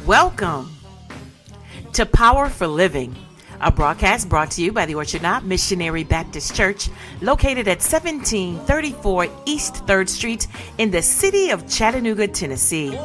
Welcome to Power for Living, a broadcast brought to you by the Orchard Knob Missionary Baptist Church, located at 1734 East 3rd Street in the city of Chattanooga, Tennessee.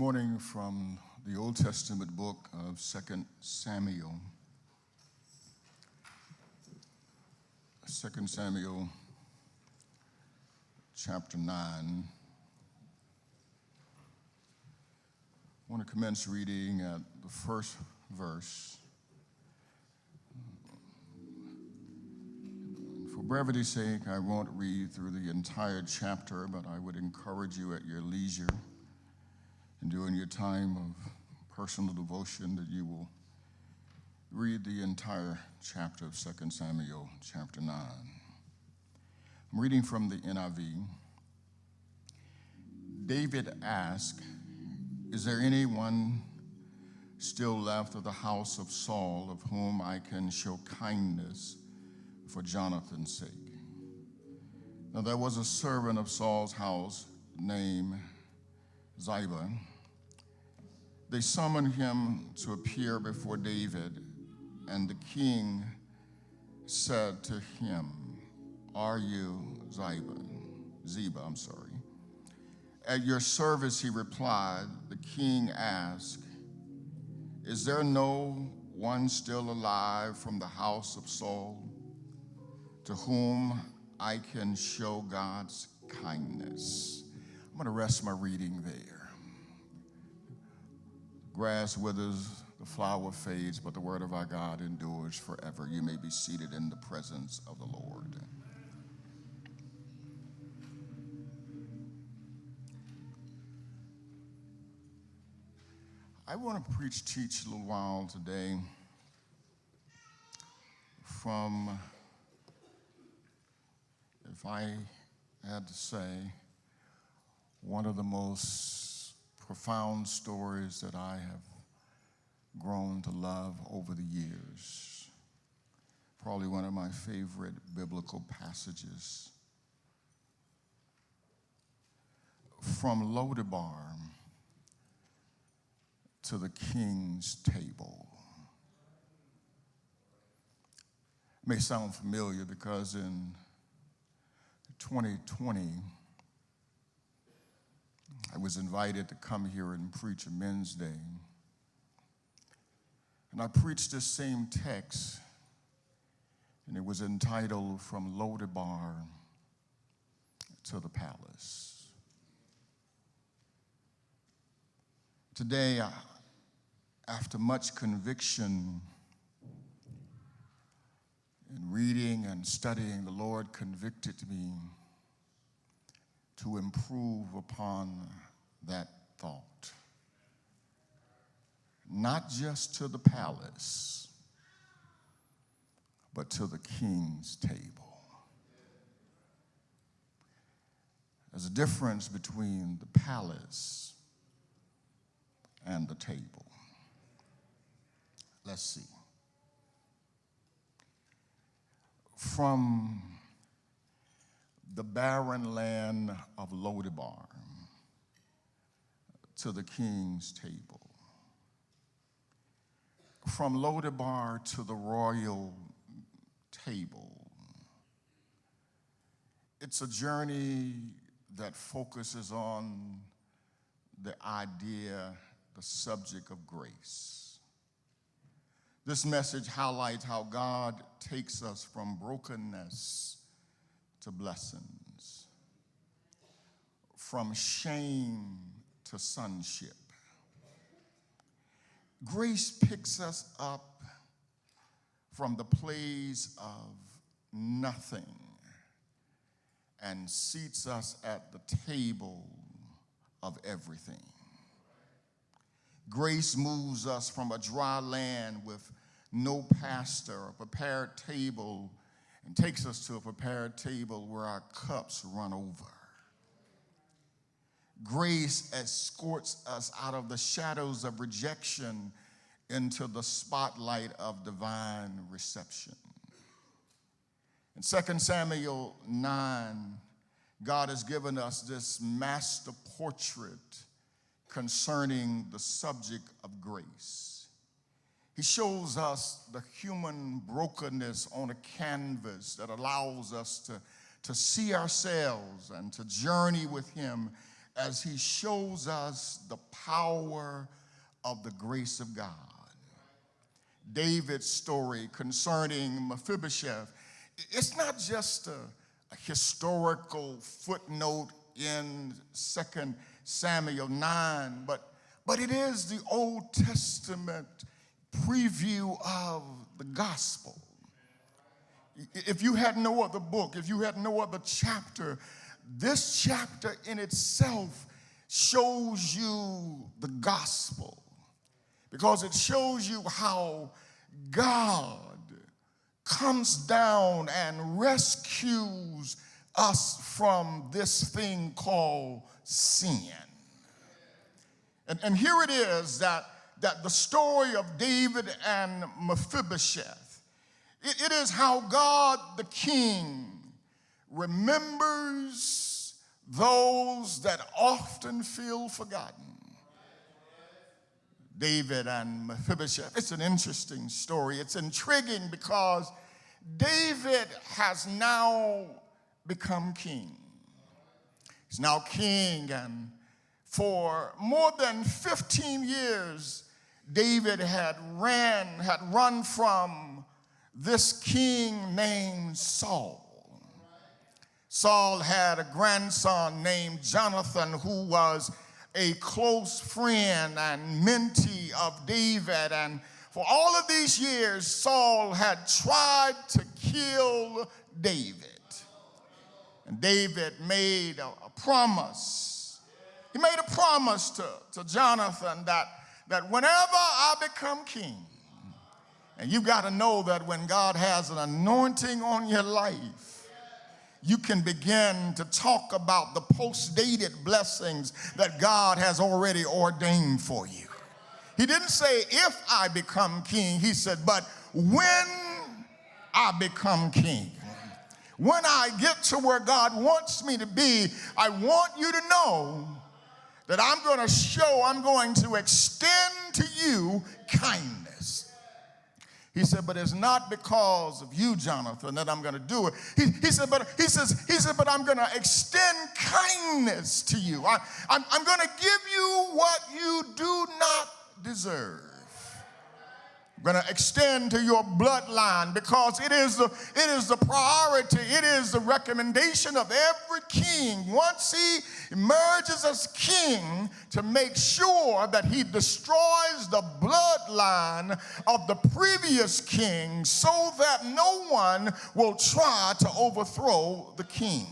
morning from the Old Testament book of 2 Samuel. 2 Samuel chapter 9. I want to commence reading at the first verse. For brevity's sake, I won't read through the entire chapter, but I would encourage you at your leisure and during your time of personal devotion that you will read the entire chapter of 2 Samuel chapter 9. I'm reading from the NIV. David asked, "Is there anyone still left of the house of Saul of whom I can show kindness for Jonathan's sake?" Now there was a servant of Saul's house named Ziba. They summoned him to appear before David, and the king said to him, "Are you Ziba? At your service," he replied. The king asked, "Is there no one still alive from the house of Saul to whom I can show God's kindness?" I'm going to rest my reading there. Grass withers, the flower fades, but the word of our God endures forever. You may be seated in the presence of the Lord. I want to teach a little while today from, if I had to say, one of the most profound stories that I have grown to love over the years. Probably one of my favorite biblical passages. From Lo-Debar to the king's table. It may sound familiar because in 2020, I was invited to come here and preach a Men's Day. And I preached this same text, and it was entitled "From Lo-Debar to the Palace." Today, after much conviction in reading and studying, the Lord convicted me to improve upon that thought. Not just to the palace, but to the king's table. There's a difference between the palace and the table. Let's see. From the barren land of Lo-Debar to the king's table. From Lo-Debar to the royal table. It's a journey that focuses on the idea, the subject of grace. This message highlights how God takes us from brokenness to blessings, from shame to sonship. Grace picks us up from the place of nothing and seats us at the table of everything. Grace moves us from a dry land with no pastor, a prepared table, and takes us to a prepared table where our cups run over. Grace escorts us out of the shadows of rejection into the spotlight of divine reception. In 2 Samuel 9, God has given us this master portrait concerning the subject of grace. He shows us the human brokenness on a canvas that allows us to see ourselves and to journey with him as he shows us the power of the grace of God. David's story concerning Mephibosheth, it's not just a historical footnote in 2 Samuel 9, but it is the Old Testament preview of the gospel. If you had no other book, if you had no other chapter, this chapter in itself shows you the gospel, because it shows you how God comes down and rescues us from this thing called sin. And here it is that the story of David and Mephibosheth, it is how God the King remembers those that often feel forgotten. David and Mephibosheth, it's an interesting story. It's intriguing because David has now become king. He's now king, and for more than 15 years, David had run from this king named Saul. Saul had a grandson named Jonathan, who was a close friend and mentee of David. And for all of these years, Saul had tried to kill David. And David made a promise. He made a promise to Jonathan that whenever I become king, and you got to know that when God has an anointing on your life, you can begin to talk about the post-dated blessings that God has already ordained for you. He didn't say, if I become king. He said, but when I become king, when I get to where God wants me to be, I want you to know that I'm going to extend to you kindness. He said, but it's not because of you, Jonathan, that I'm going to do it. He said, but I'm going to extend kindness to you. I'm going to give you what you do not deserve. I'm going to extend to your bloodline, because it is the priority, it is the recommendation of every king once he emerges as king, to make sure that he destroys the bloodline of the previous king, so that no one will try to overthrow the king.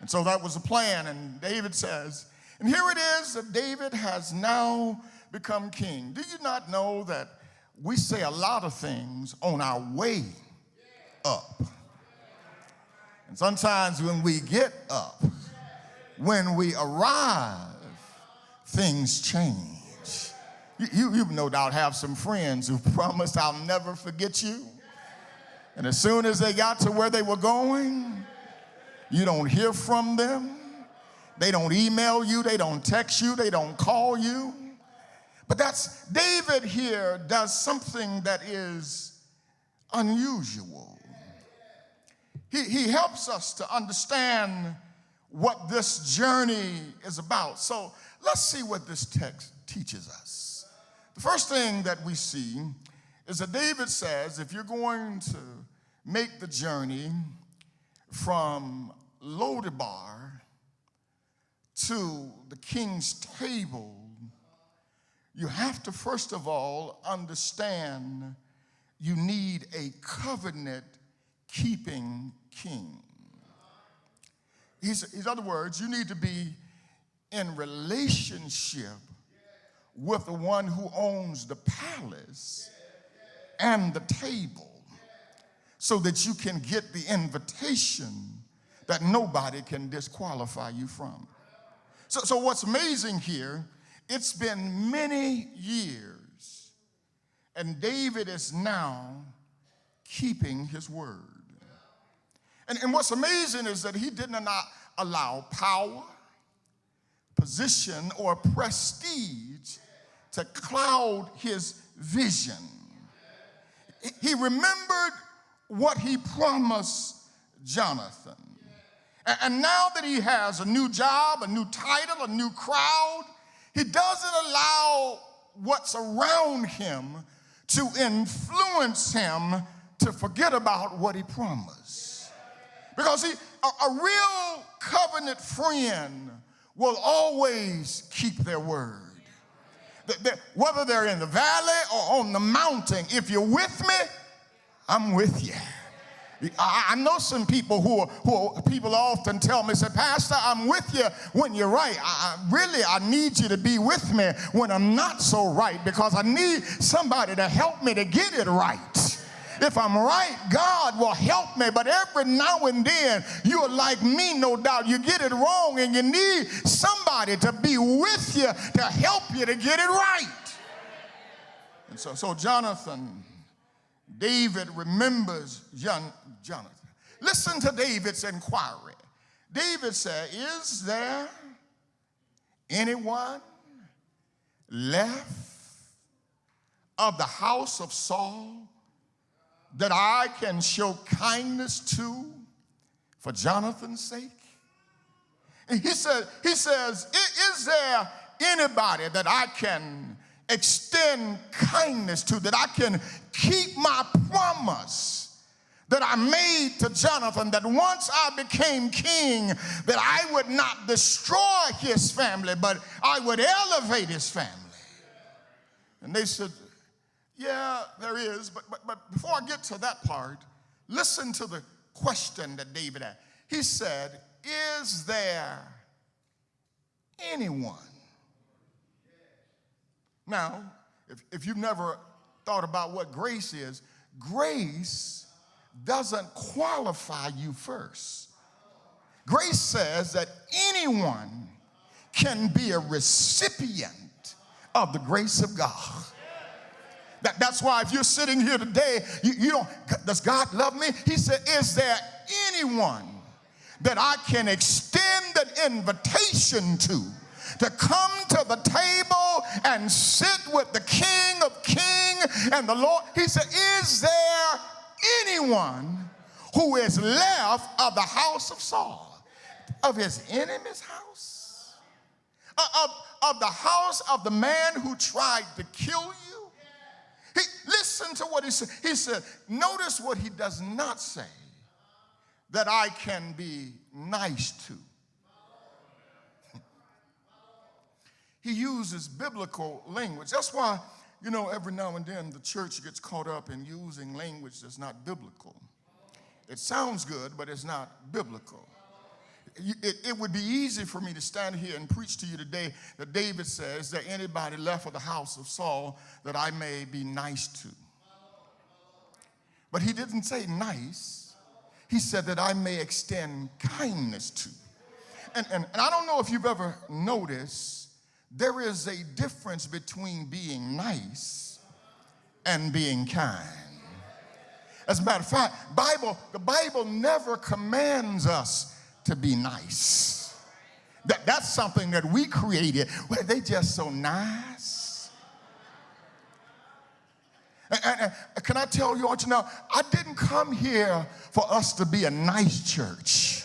And so that was the plan. And David says, and here it is that David has now become king. Do you not know that we say a lot of things on our way up? And sometimes when we get up, when we arrive, things change. You no doubt have some friends who promised, I'll never forget you. And as soon as they got to where they were going, you don't hear from them. They don't email you. They don't text you. They don't call you. But David here does something that is unusual. He helps us to understand what this journey is about. So let's see what this text teaches us. The first thing that we see is that David says, if you're going to make the journey from Lo-Debar to the king's table, you have to first of all understand you need a covenant-keeping king. In other words, you need to be in relationship with the one who owns the palace and the table, so that you can get the invitation that nobody can disqualify you from. So what's amazing here, it's been many years, and David is now keeping his word. And what's amazing is that he did not allow power, position, or prestige to cloud his vision. He remembered what he promised Jonathan. And now that he has a new job, a new title, a new crowd, he doesn't allow what's around him to influence him to forget about what he promised. Because a real covenant friend will always keep their word. Whether they're in the valley or on the mountain, if you're with me, I'm with you. I know some people who people often tell me, say, Pastor, I'm with you when you're right. I need you to be with me when I'm not so right, because I need somebody to help me to get it right. If I'm right, God will help me. But every now and then, you're like me, no doubt. You get it wrong, and you need somebody to be with you to help you to get it right. And so Jonathan, David remembers Jonathan. Listen to David's inquiry. David said, is there anyone left of the house of Saul that I can show kindness to for Jonathan's sake? And he says, is there anybody that I can extend kindness to, that I can keep my promise that I made to Jonathan, that once I became king, that I would not destroy his family, but I would elevate his family? And they said, yeah, there is, but before I get to that part, listen to the question that David asked. He said, is there anyone? Now, if you've never thought about what grace is, grace doesn't qualify you first. Grace says that anyone can be a recipient of the grace of God. That's why if you're sitting here today, you don't, does God love me? He said, is there anyone that I can extend an invitation to come to the table and sit with the King of Kings and the Lord? He said, is there anyone who is left of the house of Saul, of his enemy's house, of the house of the man who tried to kill you? Listen to what he said. He said, notice what he does not say, that I can be nice to. He uses biblical language. That's why, every now and then the church gets caught up in using language that's not biblical. It sounds good, but it's not biblical. It would be easy for me to stand here and preach to you today that David says, is there anybody left of the house of Saul that I may be nice to? But he didn't say nice. He said that I may extend kindness to. And I don't know if you've ever noticed, there is a difference between being nice and being kind. As a matter of fact, the Bible never commands us to be nice. That's something that we created. Well, they just so nice. And can I tell you, I didn't come here for us to be a nice church.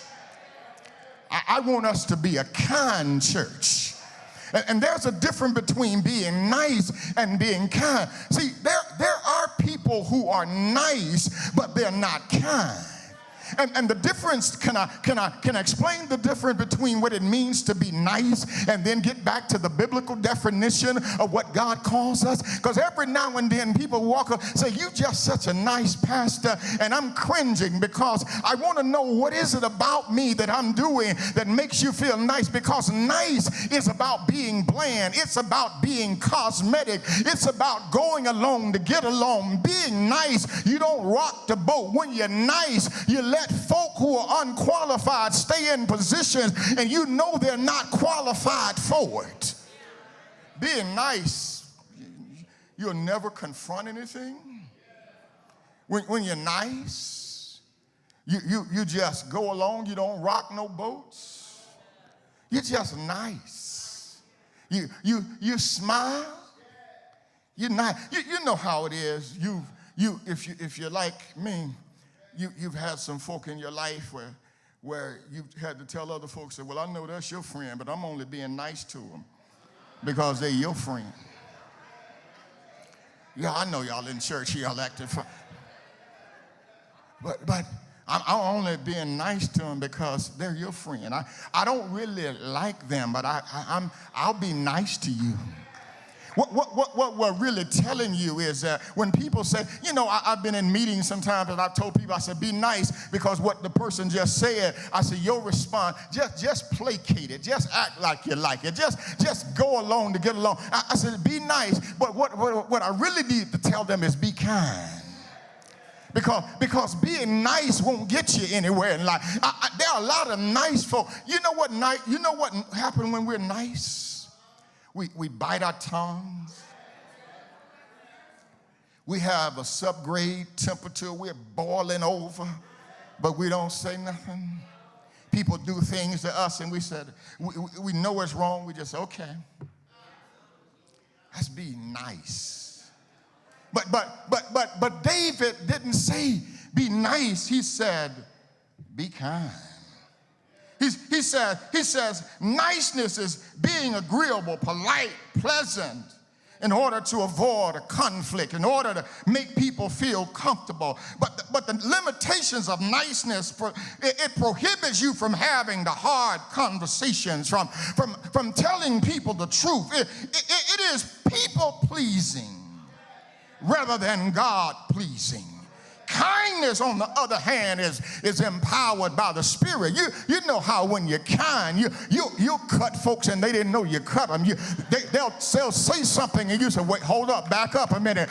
I want us to be a kind church. And there's a difference between being nice and being kind. See, there are people who are nice, but they're not kind. And the difference, can I explain the difference between what it means to be nice and then get back to the biblical definition of what God calls us? Because every now and then people walk up and say, you just such a nice pastor, and I'm cringing because I want to know what is it about me that I'm doing that makes you feel nice, because nice is about being bland. It's about being cosmetic. It's about going along to get along. Being nice, you don't rock the boat. When you're nice, you let folk who are unqualified stay in positions and you know they're not qualified for it. Being nice, you'll never confront anything. When you're nice, you just go along. You don't rock no boats. You're just nice. You smile. You're nice. You know how it is. If you're like me, you've had some folk in your life where you had to tell other folks, that, well, I know that's your friend, but I'm only being nice to them because they're your friend. Yeah, I know y'all in church, y'all acting fine. But I'm only being nice to them because they're your friend. I don't really like them, but I'll be nice to you. What we're really telling you is that when people say, you know, I've been in meetings sometimes and I've told people, I said, be nice because what the person just said, I said, your response, just placate it. Just act like you like it. Just go along to get along. I said, be nice, but what I really need to tell them is be kind. Because being nice won't get you anywhere in life. There are a lot of nice folk. You know what happens when we're nice? We bite our tongues. We have a subgrade temperature. We're boiling over, but we don't say nothing. People do things to us, and we said, we know it's wrong. We just say, okay, let's be nice. But David didn't say be nice. He said be kind. He says niceness is being agreeable, polite, pleasant, in order to avoid a conflict, in order to make people feel comfortable. But the limitations of niceness, it prohibits you from having the hard conversations, from telling people the truth. It is people-pleasing rather than God-pleasing. Kindness, on the other hand, is empowered by the Spirit. You know how when you're kind, you cut folks and they didn't know you cut them. They'll say something and you say, wait, hold up, back up a minute.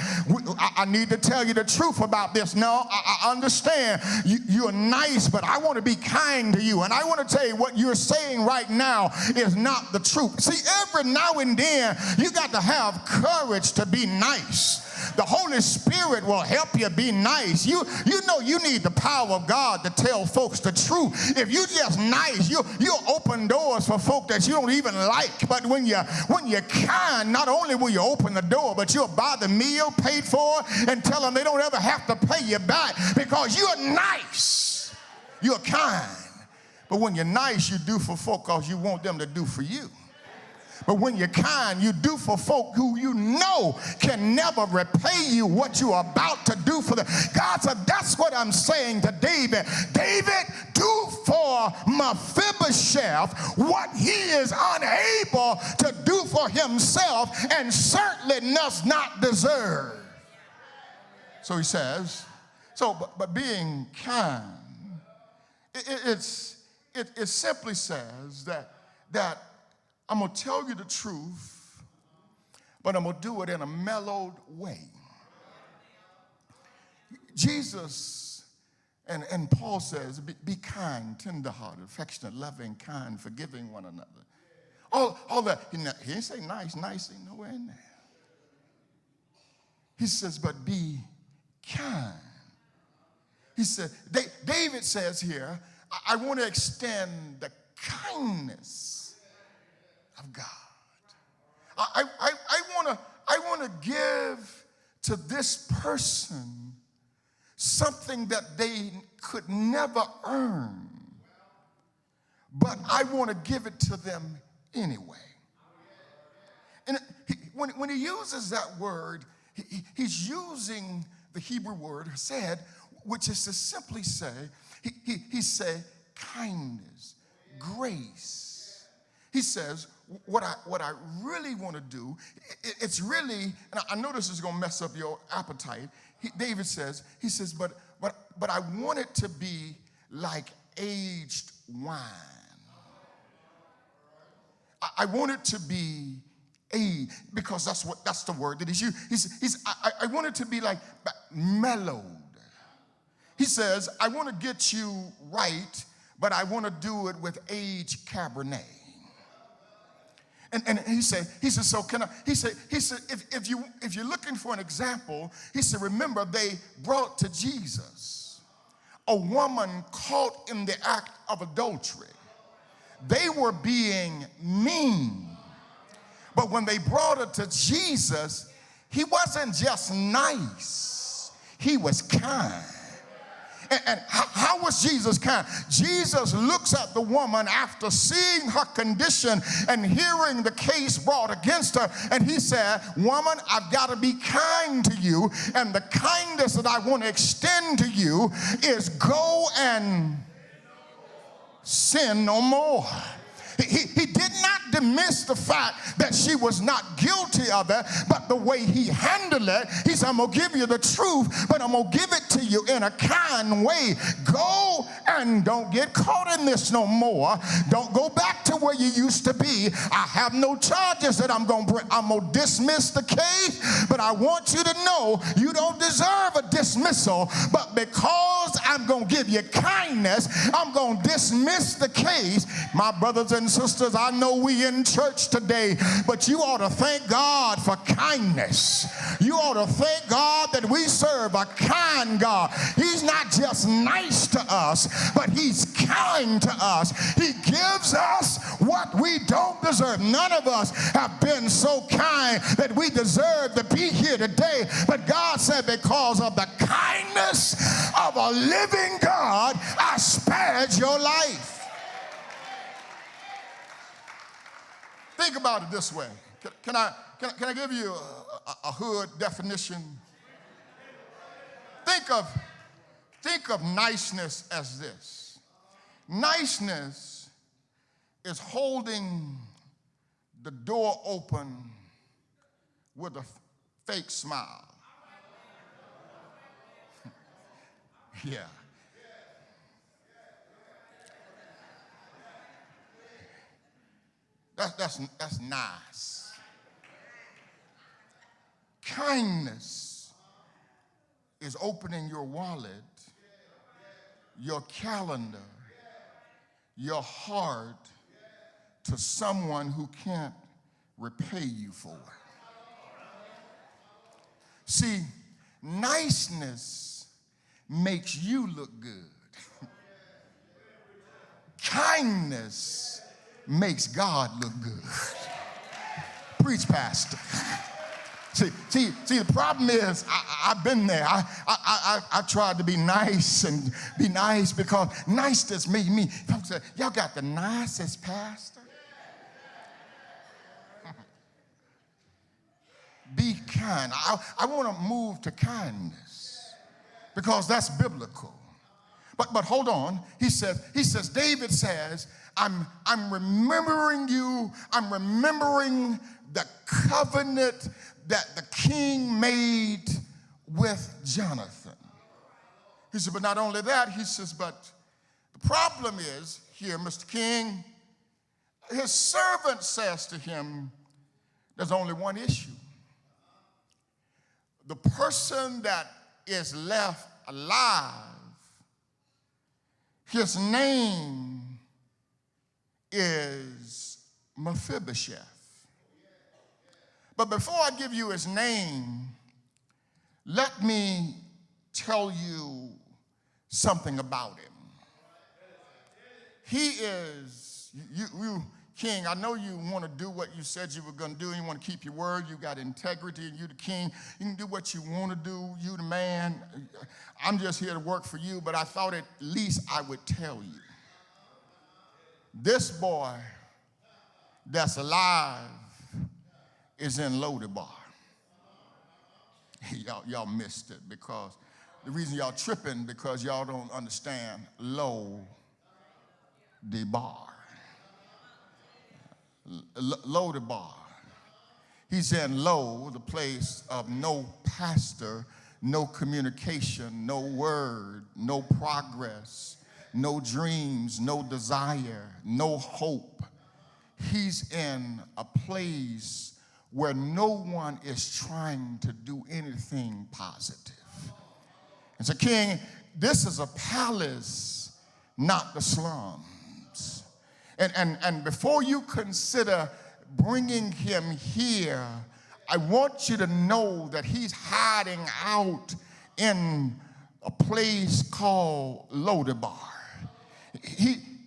I need to tell you the truth about this. No, I understand. You're nice, but I want to be kind to you. And I want to tell you what you're saying right now is not the truth. See, every now and then, you got to have courage to be nice. The Holy Spirit will help you be nice. You know you need the power of God to tell folks the truth. If you're just nice, you'll open doors for folk that you don't even like. But when you're kind, not only will you open the door, but you'll buy the meal paid for and tell them they don't ever have to pay you back because you're nice. You're kind. But when you're nice, you do for folk because you want them to do for you. But when you're kind, you do for folk who you know can never repay you what you're about to do for them. God said, that's what I'm saying to David. David, do for Mephibosheth what he is unable to do for himself and certainly does not deserve. So he says, but being kind, it simply says that I'm going to tell you the truth, but I'm going to do it in a mellowed way. Jesus and Paul says, be kind, tenderhearted, affectionate, loving, kind, forgiving one another. All that. He didn't say nice, ain't nowhere in there. He says, but be kind. He said, David says here, I want to extend the kindness of God. I want to give to this person something that they could never earn, but I want to give it to them anyway. And when he uses that word, he's using the Hebrew word said, which is to simply say, he said kindness, grace. He says, what I really want to do, it's really, and I know this is going to mess up your appetite. David says, but I want it to be like aged wine. I want it to be aged, because that's the word that he's used. I want it to be like mellowed. He says, I want to get you right, but I want to do it with aged Cabernet. And he said, so can I? He said, if you're looking for an example, he said, remember they brought to Jesus a woman caught in the act of adultery. They were being mean, but when they brought her to Jesus, he wasn't just nice, he was kind. And how was Jesus kind? Jesus looks at the woman after seeing her condition and hearing the case brought against her, and he said, woman, I've got to be kind to you, and the kindness that I want to extend to you is go and sin no more. He did not dismiss the fact that she was not guilty of it, but the way he handled it, he said, I'm going to give you the truth, but I'm going to give it to you in a kind way. Go and don't get caught in this no more. Don't go back to where you used to be. I have no charges that I'm going to bring. I'm going to dismiss the case, but I want you to know you don't deserve a dismissal, but because I'm going to give you kindness, I'm going to dismiss the case. My brothers and sisters, I know we in church today, but you ought to thank God for kindness. You ought to thank God that we serve a kind God. He's not just nice to us, but he's kind to us. He gives us what we don't deserve. None of us have been so kind that we deserve to be here today, but God said, because of the kindness of a living God, I spared your life. Think about it this way. Can I give you a hood definition? Think of niceness as this. Niceness is holding the door open with a fake smile. Yeah. That's nice. Kindness is opening your wallet, your calendar, your heart to someone who can't repay you for it. See, niceness makes you look good. Kindness makes God look good. Preach, Pastor. See, the problem is, I've been there. I tried to be nice and be nice because niceness made me. Folks say, y'all got the nicest pastor. Be kind. I want to move to kindness because that's biblical. But hold on. He says, David says, I'm remembering you. I'm remembering the covenant that the king made with Jonathan. He said, but not only that, he says, but the problem is here, Mr. King, his servant says to him, there's only one issue. The person that is left alive, his name is Mephibosheth. But before I give you his name, let me tell you something about him. He is, you king, I know you want to do what you said you were going to do. You want to keep your word. You got integrity, and you the king. You can do what you want to do. You the man. I'm just here to work for you, but I thought at least I would tell you. This boy that's alive is in Lo-Debar. Y'all missed it because the reason y'all tripping because y'all don't understand Lo-Debar. Lo-Debar. He's in Lo, the place of no pastor, no communication, no word, no progress, no dreams, no desire, no hope. He's in a place where no one is trying to do anything positive. And so, King, this is a palace, not the slums. And before you consider bringing him here, I want you to know that he's hiding out in a place called Lo-Debar.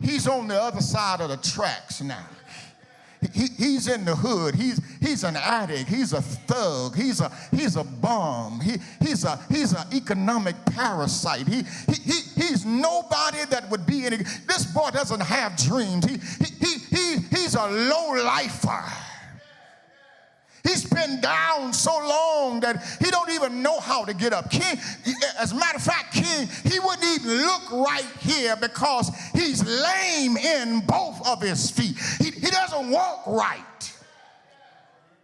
He's on the other side of the tracks now. He's in the hood. He's an addict. He's a thug. He's a bum. He's an economic parasite. He's nobody that would be any. This boy doesn't have dreams. He's a low lifer. He's been down so long that he don't even know how to get up. King, as a matter of fact, King, he wouldn't even look right here because he's lame in both of his feet. He doesn't walk right,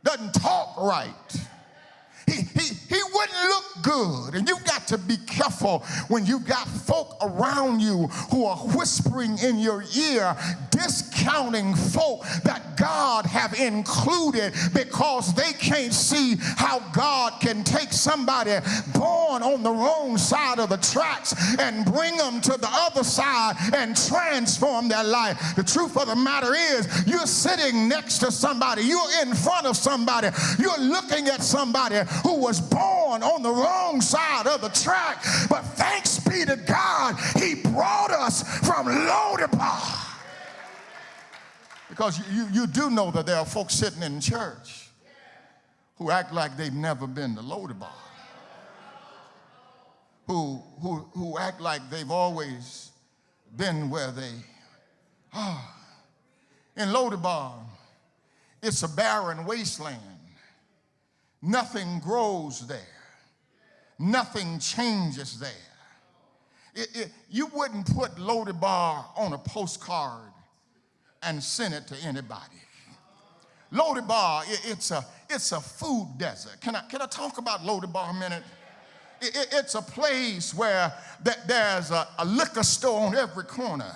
doesn't talk right. He wouldn't look good. And you've got to be careful when you've got folk around you who are whispering in your ear, discounting folk that God have included because they can't see how God can take somebody born on the wrong side of the tracks and bring them to the other side and transform their life. The truth of the matter is, you're sitting next to somebody, you're in front of somebody, you're looking at somebody who was born on the wrong side of the track, but thanks be to God, he brought us from Lo-Debar. Because you do know that there are folks sitting in church who act like they've never been to Lo-Debar, who act like they've always been where they are. In Lo-Debar, it's a barren wasteland. Nothing grows there. Nothing changes there. You wouldn't put Lo-Debar on a postcard and send it to anybody. Lo-Debar, it's a food desert. Can I talk about Lo-Debar a minute? It's a place where there's a liquor store on every corner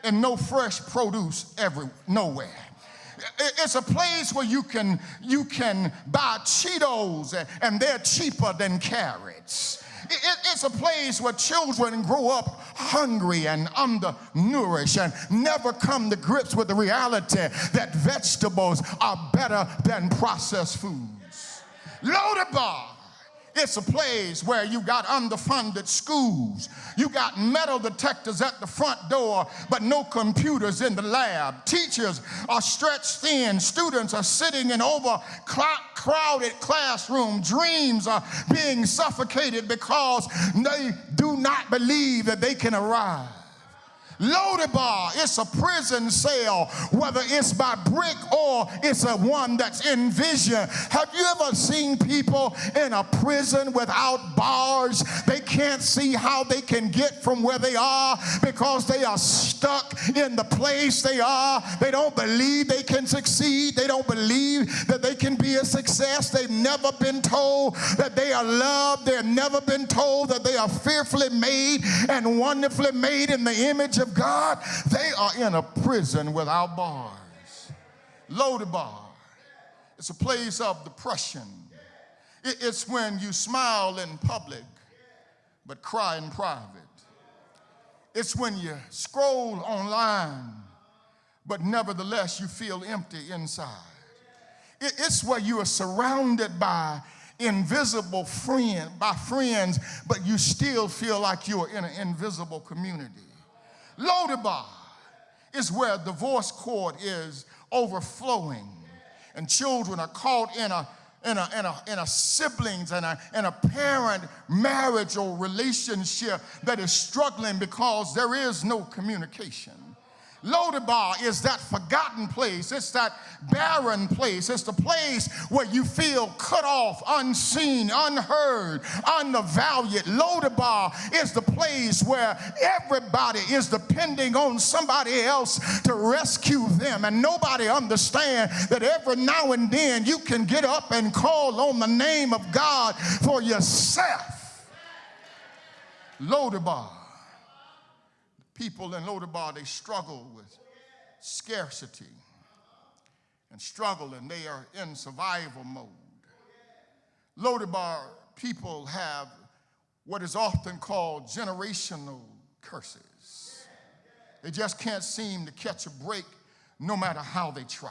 and no fresh produce nowhere. It's a place where you can buy Cheetos and they're cheaper than carrots. It's a place where children grow up hungry and undernourished and never come to grips with the reality that vegetables are better than processed foods. Lo-Debar, it's a place where you got underfunded schools. You got metal detectors at the front door, but no computers in the lab. Teachers are stretched thin. Students are sitting in overcrowded classrooms. Dreams are being suffocated because they do not believe that they can arrive. Lo-Debar, it's a prison cell, whether it's by brick or it's a one that's in vision. Have you ever seen people in a prison without bars? They can't see how they can get from where they are because they are stuck in the place they are. They don't believe they can succeed. They don't believe that they can be a success. They've never been told that they are loved. They've never been told that they are fearfully made and wonderfully made in the image of God. They are in a prison without bars. Lo-Debar, it's a place of depression. It's when you smile in public but cry in private. It's when you scroll online but nevertheless you feel empty inside. It's where you are surrounded by invisible friends, but you still feel like you're in an invisible community. Lo-Debar is where divorce court is overflowing and children are caught in a siblings and a parent marriage or relationship that is struggling because there is no communication. Lo-Debar is that forgotten place. It's that barren place. It's the place where you feel cut off, unseen, unheard, undervalued. Lo-Debar is the place where everybody is depending on somebody else to rescue them, and nobody understands that every now and then you can get up and call on the name of God for yourself. Lo-Debar. People in Lo-Debar, they struggle with scarcity and struggle, and they are in survival mode. Lo-Debar people have what is often called generational curses. They just can't seem to catch a break no matter how they try.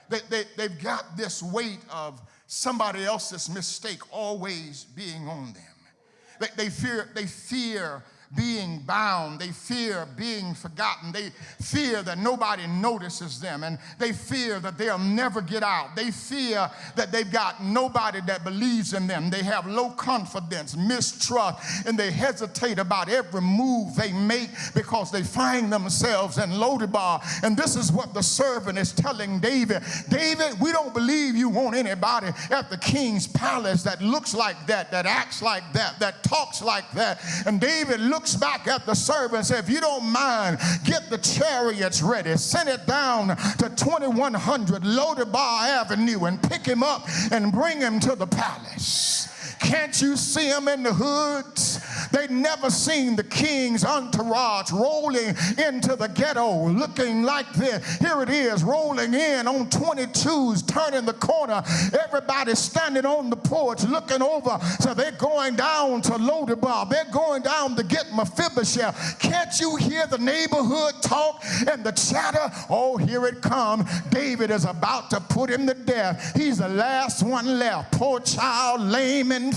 They've got this weight of somebody else's mistake always being on them. They fear being bound. They fear being forgotten. They fear that nobody notices them, and they fear that they'll never get out. They fear that they've got nobody that believes in them. They have low confidence, mistrust, and they hesitate about every move they make because they find themselves in Lo-Debar. And this is what the servant is telling David. David, we don't believe you want anybody at the king's palace that looks like that acts like that talks like that. And David looks back at the servant and says, if you don't mind, get the chariots ready. Send it down to 2100 Lo-Debar Avenue and pick him up and bring him to the palace. Can't you see him in the hoods? They'd never seen the king's entourage rolling into the ghetto looking like this. Here it is, rolling in on 22s, turning the corner. Everybody standing on the porch looking over. So they're going down to Lo-Debar. They're going down to get Mephibosheth. Can't you hear the neighborhood talk and the chatter? Oh, here it comes. David is about to put him to death. He's the last one left. Poor child, lame and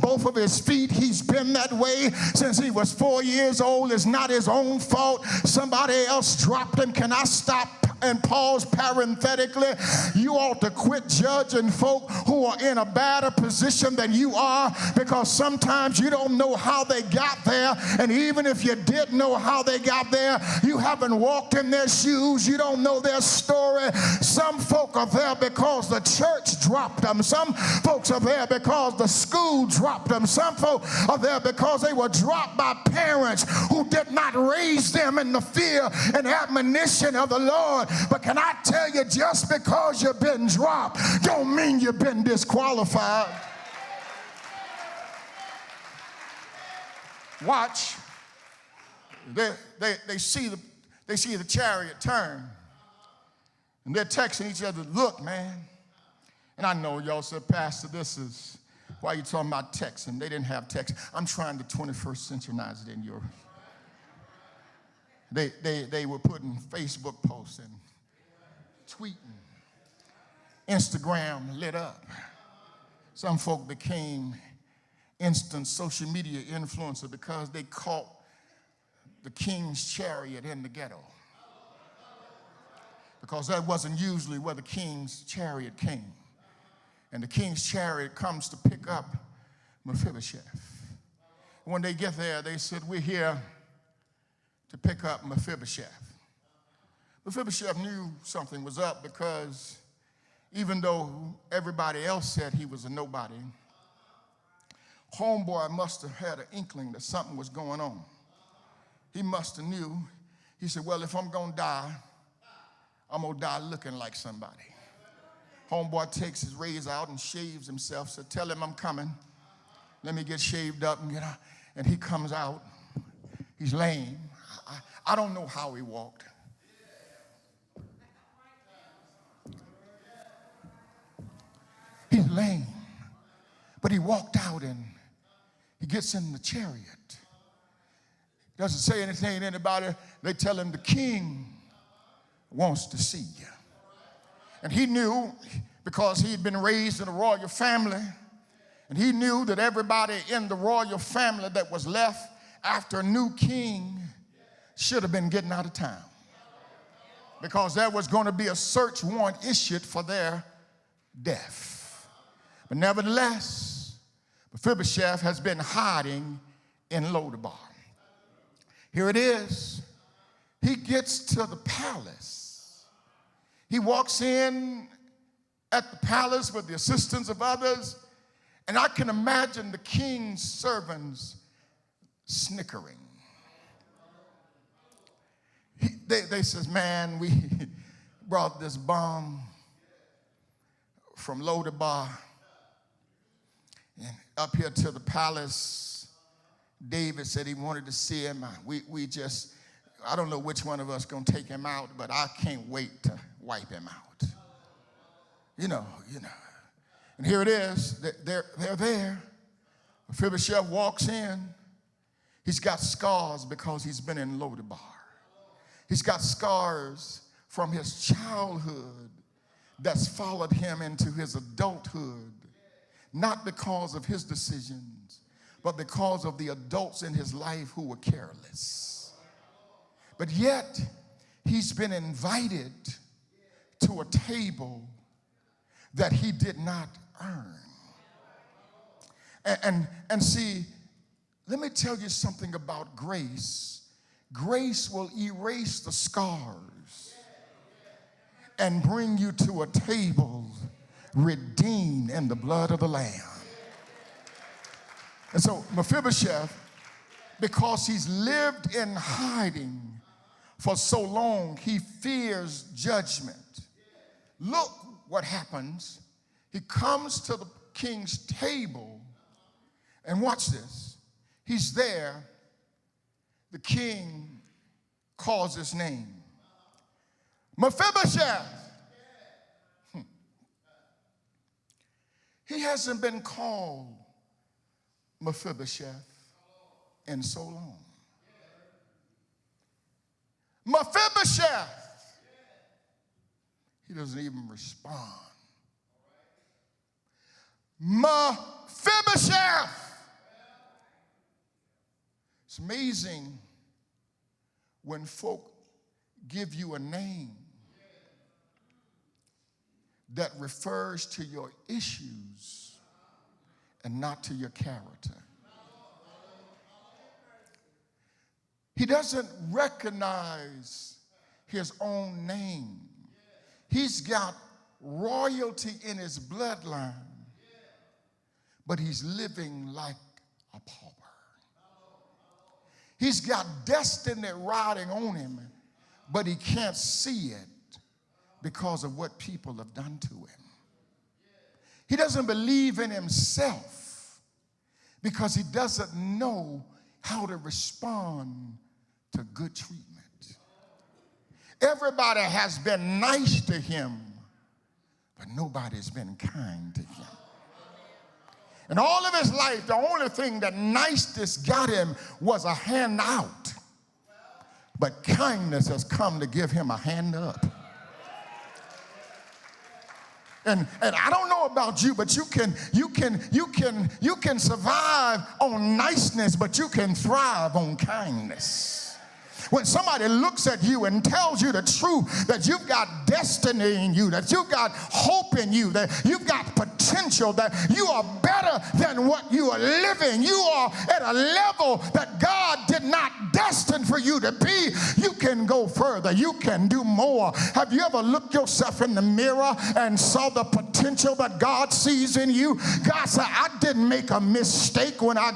both of his feet. He's been that way since he was 4 years old. It's not his own fault. Somebody else dropped him. Can I stop and pause parenthetically? You ought to quit judging folk who are in a better position than you are, because sometimes you don't know how they got there, and even if you did know how they got there, you haven't walked in their shoes. You don't know their story. Some folk are there because the church dropped them. Some folks are there because the school dropped them. Some folk are there because they were dropped by parents who did not raise them in the fear and admonition of the Lord. But can I tell you, just because you've been dropped don't mean you've been disqualified. Watch. They see the chariot turn, and they're texting each other, look, man. And I know y'all said, Pastor, this is why you talking about texting. They didn't have text. I'm trying to 21st centurynize it in your. They were putting Facebook posts and tweeting. Instagram lit up. Some folk became instant social media influencer because they caught the king's chariot in the ghetto. Because that wasn't usually where the king's chariot came. And the king's chariot comes to pick up Mephibosheth. When they get there, they said, we're here to pick up Mephibosheth. Mephibosheth knew something was up, because even though everybody else said he was a nobody, homeboy must have had an inkling that something was going on. He must have knew. He said, well, if I'm going to die, I'm going to die looking like somebody. Homeboy takes his razor out and shaves himself. Said, tell him I'm coming. Let me get shaved up and get out. And he comes out. He's lame. I don't know how he walked. He's lame. But he walked out and he gets in the chariot. Doesn't say anything to anybody. They tell him the king wants to see you. And he knew, because he'd been raised in a royal family, and he knew that everybody in the royal family that was left after a new king should have been getting out of town, because there was going to be a search warrant issued for their death. But nevertheless, Mephibosheth has been hiding in Lo-Debar. Here it is. He gets to the palace. He walks in at the palace with the assistance of others, and I can imagine the king's servants snickering. They says, man, we brought this bomb from Lo-Debar and up here to the palace. David said he wanted to see him. I don't know which one of us going to take him out, but I can't wait to wipe him out. You know. And here it is. They're there. Mephibosheth walks in. He's got scars because he's been in Lo-Debar. He's got scars from his childhood that's followed him into his adulthood, not because of his decisions, but because of the adults in his life who were careless. But yet, he's been invited to a table that he did not earn. And see, let me tell you something about grace. Grace will erase the scars and bring you to a table redeemed in the blood of the Lamb. And so Mephibosheth, because he's lived in hiding for so long, he fears judgment. Look what happens. He comes to the king's table, and watch this. He's there. The king calls his name. Mephibosheth. He hasn't been called Mephibosheth in so long. Mephibosheth. He doesn't even respond. Mephibosheth. It's amazing when folk give you a name that refers to your issues and not to your character. He doesn't recognize his own name. He's got royalty in his bloodline, but he's living like a pauper. He's got destiny riding on him, but he can't see it because of what people have done to him. He doesn't believe in himself because he doesn't know how to respond to good treatment. Everybody has been nice to him, but nobody's been kind to him. In all of his life, the only thing that niceness got him was a hand out. But kindness has come to give him a hand up. And I don't know about you, but you can survive on niceness, but you can thrive on kindness. When somebody looks at you and tells you the truth, that you've got destiny in you, that you've got hope in you, that you've got potential, that you are better than what you are living, you are at a level that God did not destine for you to be, you can go further, you can do more. Have you ever looked yourself in the mirror and saw the potential that God sees in you? God said, I didn't make a mistake when I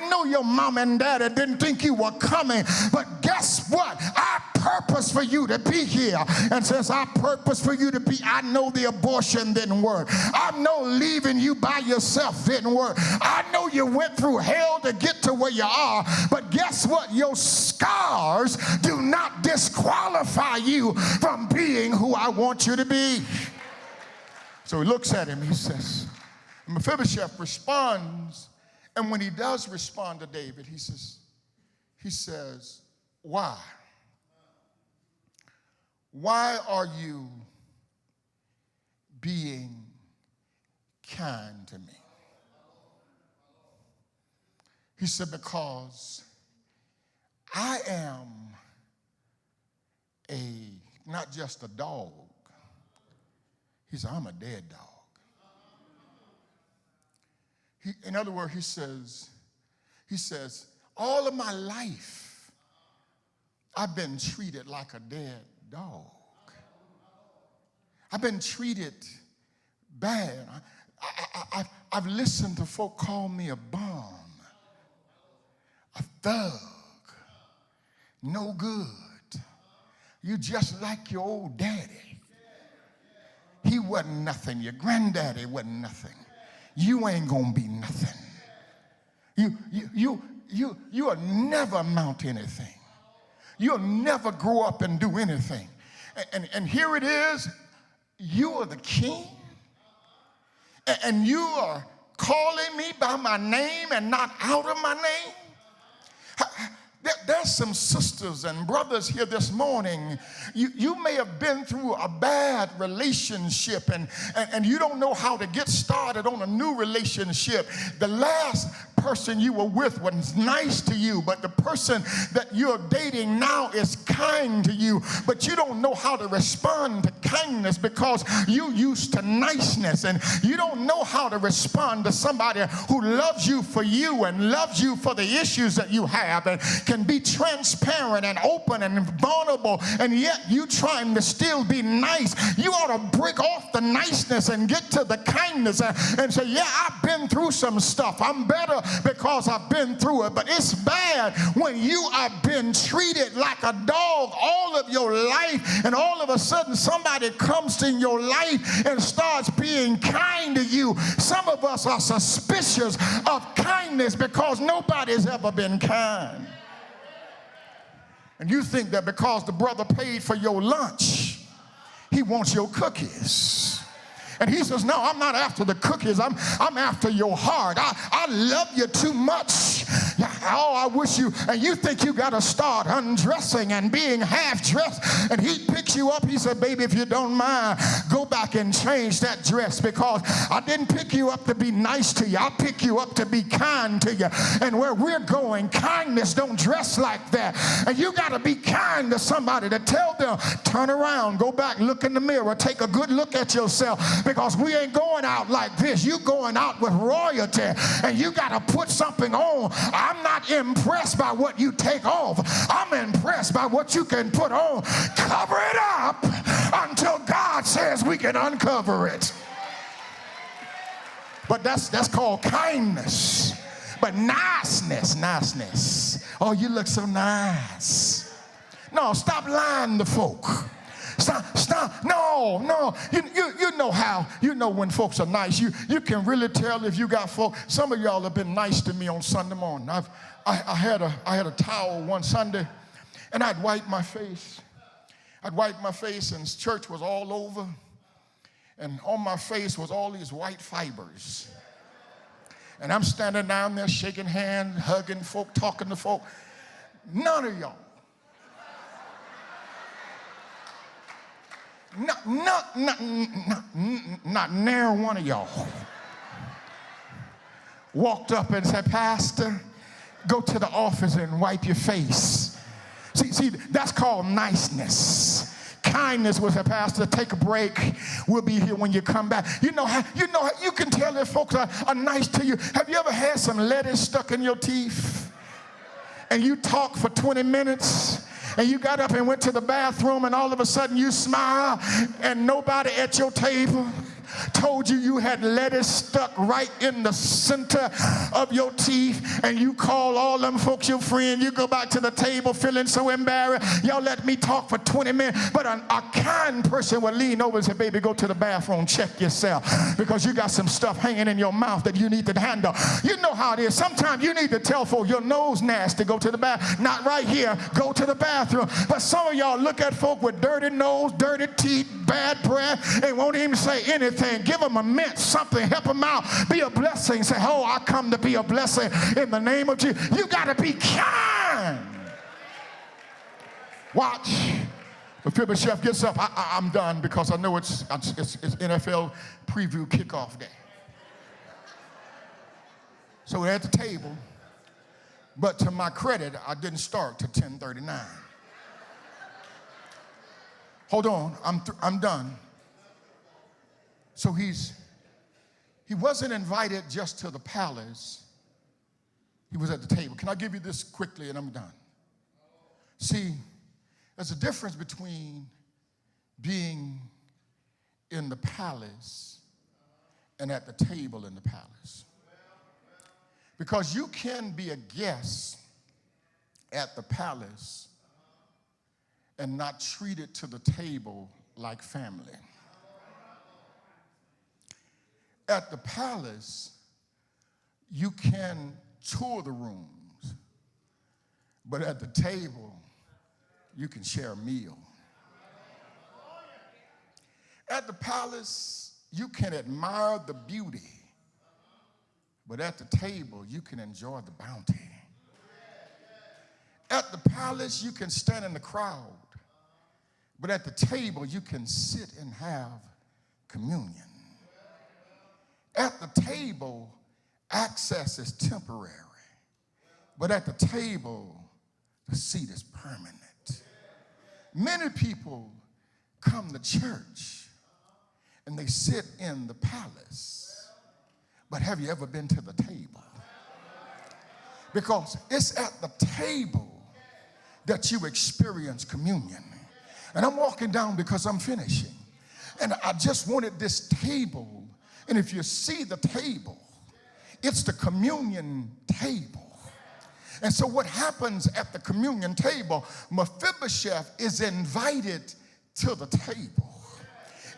know your mom and daddy didn't think you were coming, but guess what? I purpose for you to be here. And since I purpose for you to be, I know the abortion didn't work. I know leaving you by yourself didn't work. I know you went through hell to get to where you are. But guess what? Your scars do not disqualify you from being who I want you to be. So he looks at him, he says, Mephibosheth responds, and when he does respond to David, he says, why? Why are you being kind to me? He said, because I am not just a dog. He said, I'm a dead dog. In other words, he says, all of my life, I've been treated like a dead dog. I've been treated bad. I've listened to folk call me a bum, a thug, no good. You just like your old daddy. He wasn't nothing. Your granddaddy wasn't nothing. You ain't gonna be nothing. You'll never amount to anything. You'll never grow up and do anything. And here it is, you are the king, and you are calling me by my name and not out of my name. There's some sisters and brothers here this morning. You may have been through a bad relationship and you don't know how to get started on a new relationship. The last person you were with was nice to you, but the person that you're dating now is kind to you, but you don't know how to respond to kindness because you used to niceness, and you don't know how to respond to somebody who loves you for you and loves you for the issues that you have and can be transparent and open and vulnerable, and yet you trying to still be nice. You ought to break off the niceness and get to the kindness and say, yeah, I've been through some stuff. I'm better because I've been through it. But it's bad when you have been treated like a dog all of your life, and all of a sudden somebody comes in your life and starts being kind to you. Some of us are suspicious of kindness because nobody's ever been kind. And you think that because the brother paid for your lunch, he wants your cookies. And he says, no, I'm not after the cookies. I'm after your heart. I love you too much. Oh, I wish you, and you think you got to start undressing and being half dressed. And he picks you up. He said, baby, if you don't mind, go back and change that dress, because I didn't pick you up to be nice to you. I pick you up to be kind to you. And where we're going, kindness don't dress like that. And you got to be kind to somebody, to tell them, turn around, go back, look in the mirror, take a good look at yourself, because we ain't going out like this. You going out with royalty, and you got to put something on. I'm not impressed by what you take off. I'm impressed by what you can put on. Cover it up until God says we can uncover it. But that's called kindness. But niceness. Oh, you look so nice. No, stop lying to folk. Stop. No. You know how, when folks are nice. You can really tell if you got folk. Some of y'all have been nice to me on Sunday morning. I had a towel one Sunday, and I'd wipe my face. And church was all over. And on my face was all these white fibers. And I'm standing down there shaking hands, hugging folk, talking to folk. None of y'all. Not near one of y'all walked up and said, Pastor, go to the office and wipe your face. See, that's called niceness. Kindness was a pastor, take a break. We'll be here when you come back. You know how you can tell if folks are nice to you. Have you ever had some lettuce stuck in your teeth? And you talk for 20 minutes? And you got up and went to the bathroom, and all of a sudden you smile, and nobody at your table told you had lettuce stuck right in the center of your teeth, and you call all them folks your friend. You go back to the table feeling so embarrassed. Y'all let me talk for 20 minutes. But a kind person would lean over and say, baby, go to the bathroom, check yourself, because you got some stuff hanging in your mouth that you need to handle. You know how it is. Sometimes you need to tell folks your nose nasty, go to the bathroom. Not right here, go to the bathroom. But some of y'all look at folk with dirty nose, dirty teeth, bad breath, and won't even say anything. Give them a mint, something, help them out, be a blessing. Say, oh, I come to be a blessing in the name of Jesus. You got to be kind. Watch. The chef gets up. I'm done, because I know it's NFL preview kickoff day. So we're at the table, but to my credit, I didn't start till 10:39. Hold on, I'm done. So he wasn't invited just to the palace. He was at the table. Can I give you this quickly and I'm done? See, there's a difference between being in the palace and at the table in the palace. Because you can be a guest at the palace and not treated to the table like family. At the palace, you can tour the rooms, but at the table, you can share a meal. At the palace, you can admire the beauty, but at the table, you can enjoy the bounty. At the palace, you can stand in the crowd, but at the table, you can sit and have communion. At the table, access is temporary, but at the table, the seat is permanent. Many people come to church and they sit in the palace, but have you ever been to the table? Because it's at the table that you experience communion. And I'm walking down because I'm finishing. And I just wanted this table. And if you see the table, it's the communion table. And so what happens at the communion table, Mephibosheth is invited to the table.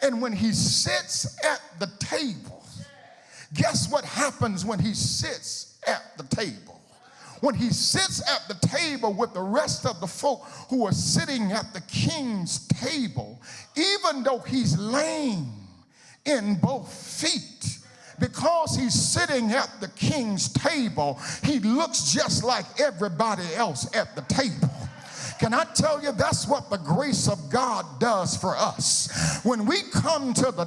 And when he sits at the table, guess what happens when he sits at the table? When he sits at the table with the rest of the folk who are sitting at the king's table, even though he's lame in both feet, because he's sitting at the king's table, he looks just like everybody else at the table. Can I tell you, that's what the grace of God does for us. When we come to the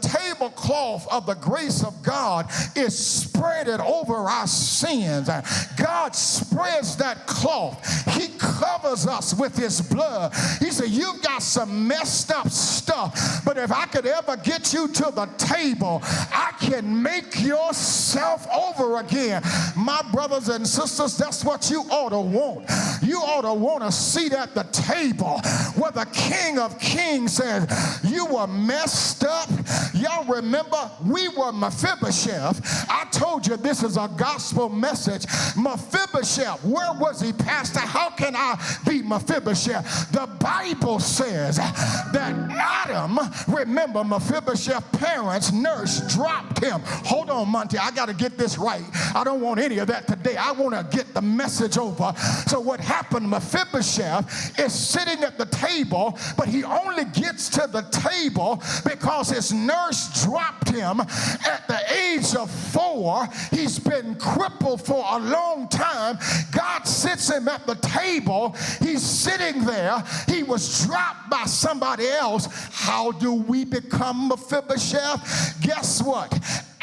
tablecloth of the grace of God is spreaded over our sins. God spreads that cloth. He covers us with his blood. He said, you've got some messed up stuff, but if I could ever get you to the table, I can make yourself over again. My brothers and sisters, that's what you ought to want. You ought to want a seat at the table where the King of Kings said, you were messed up. Y'all remember, we were Mephibosheth. I told you this is a gospel message. Mephibosheth, where was he, Pastor? How can I be Mephibosheth? The Bible says that Adam, remember Mephibosheth's parents' nurse dropped him. Hold on, Monty, I got to get this right. I don't want any of that today. I want to get the message over. So what happened, Mephibosheth is sitting at the table, but he only gets to the table because his nurse dropped him at the age of 4. He's been crippled for a long time. God sits him at the table. He's sitting there. He was dropped by somebody else. How do we become Mephibosheth? Guess what?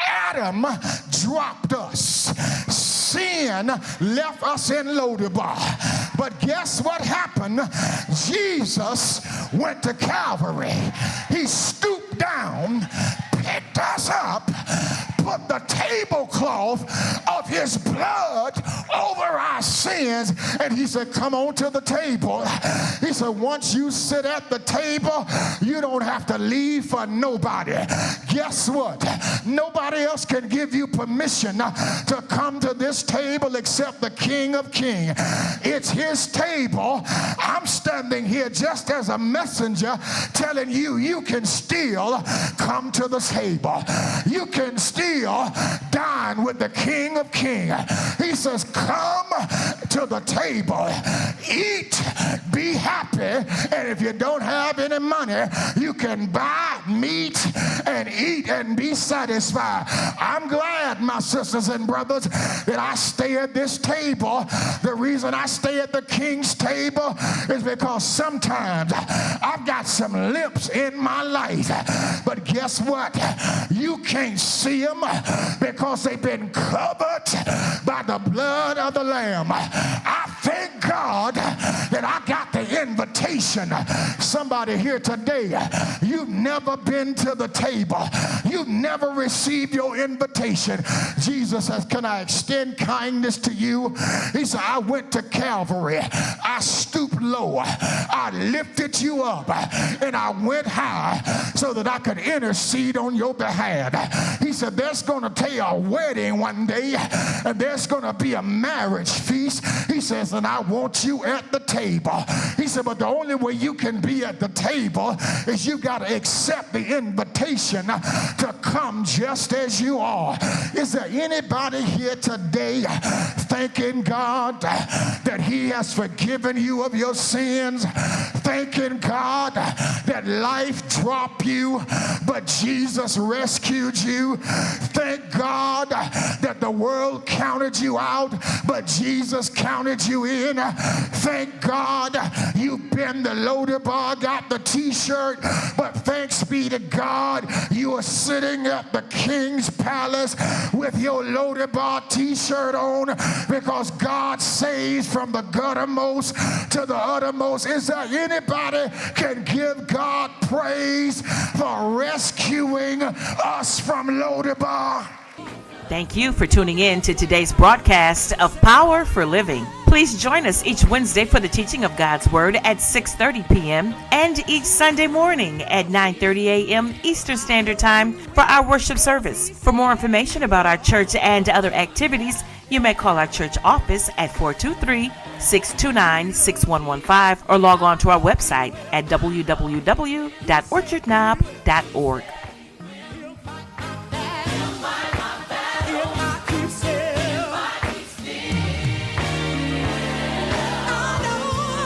Adam dropped us. Sin left us in Lo-Debar. But guess what happened? Jesus went to Calvary. He stooped down, picked us up, put the tablecloth of his blood over our sins, and he said, come on to the table. He said, once you sit at the table, you don't have to leave for nobody. Guess what? Nobody else can give you permission to come to this table except the King of Kings. It's his table. I'm standing here just as a messenger telling you, you can still come to the table. You can still dine with the King of Kings. He says, come to the table, eat, be happy, and if you don't have any money, you can buy meat and eat and be satisfied. I'm glad, my sisters and brothers, that I stay at this table. The reason I stay at the King's table is because sometimes I've got some limps in my life, but guess what? You can't see them because they've been covered by the blood of the Lamb. I thank God that I got the invitation. Somebody here today, you've never been to the table. You've never received your invitation. Jesus says, can I extend kindness to you? He said, I went to Calvary. I stooped low. I lifted you up, and I went high so that I could intercede on your behalf. He said, there's going to be a wedding one day, and there's going to be a marriage feast. He says, and I want you at the table. He said, but the only way you can be at the table is you got to accept the invitation to come just as you are. Is there anybody here today thanking God that he has forgiven you of your sins, thanking God that life dropped you, but Jesus rescued you. Thank God that the world counted you out, but Jesus counted you in. Thank God you've been the Lo-Debar, got the t-shirt, but thanks be to God you are sitting at the King's Palace with your Lo-Debar t-shirt on, because God saves from the guttermost to the uttermost. Is there anybody can give God praise for rescuing us from Lo-Debar? Thank you for tuning in to today's broadcast of Power for Living. Please join us each Wednesday for the teaching of God's Word at 6:30 p.m. and each Sunday morning at 9:30 a.m. Eastern Standard Time for our worship service. For more information about our church and other activities, you may call our church office at 423-629-6115 or log on to our website at www.orchardknob.org.